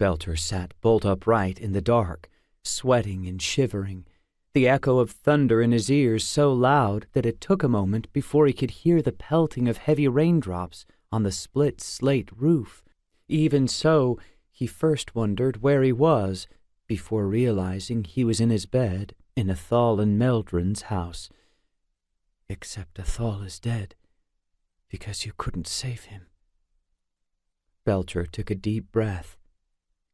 Beltur sat bolt upright in the dark, sweating and shivering, the echo of thunder in his ears so loud that it took a moment before he could hear the pelting of heavy raindrops on the split slate roof. Even so, he first wondered where he was, before realizing he was in his bed in Athol and Meldrin's house. Except Athol is dead, because you couldn't save him. Beltur took a deep breath.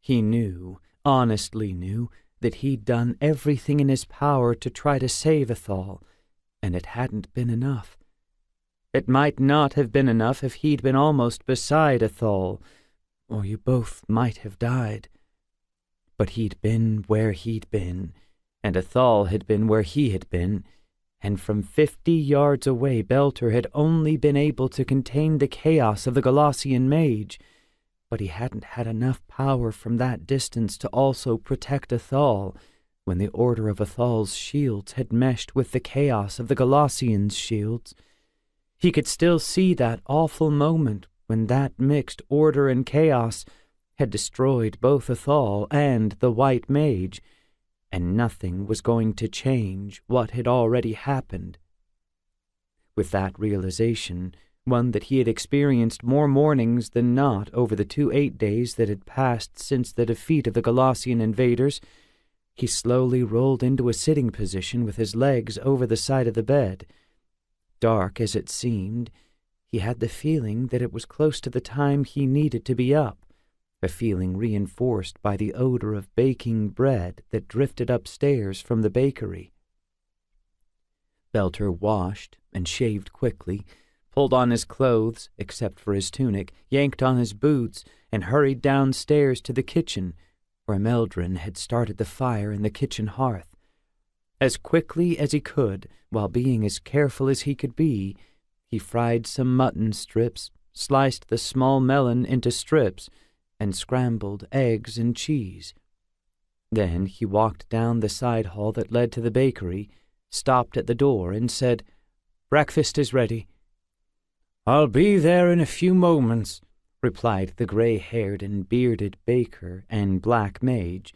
He knew, honestly knew, that he'd done everything in his power to try to save Athol, and it hadn't been enough. It might not have been enough if he'd been almost beside Athol, or you both might have died. But he'd been where he'd been, and Athol had been where he had been, and from 50 yards away Beltur had only been able to contain the chaos of the Golossian mage, but he hadn't had enough power from that distance to also protect Athol when the order of Athol's shields had meshed with the chaos of the Golossians' shields. He could still see that awful moment when that mixed order and chaos had destroyed both Athol and the white mage, and nothing was going to change what had already happened. With that realization, one that he had experienced more mornings than not over the 2 8-days that had passed since the defeat of the Golossian invaders, he slowly rolled into a sitting position with his legs over the side of the bed. Dark as it seemed, he had the feeling that it was close to the time he needed to be up, a feeling reinforced by the odor of baking bread that drifted upstairs from the bakery. Beltur washed and shaved quickly, pulled on his clothes, except for his tunic, yanked on his boots, and hurried downstairs to the kitchen, where Meldrin had started the fire in the kitchen hearth. As quickly as he could, while being as careful as he could be, he fried some mutton strips, sliced the small melon into strips, and scrambled eggs and cheese. Then he walked down the side hall that led to the bakery, stopped at the door, and said, "Breakfast is ready." "I'll be there in a few moments," replied the gray-haired and bearded baker and black mage,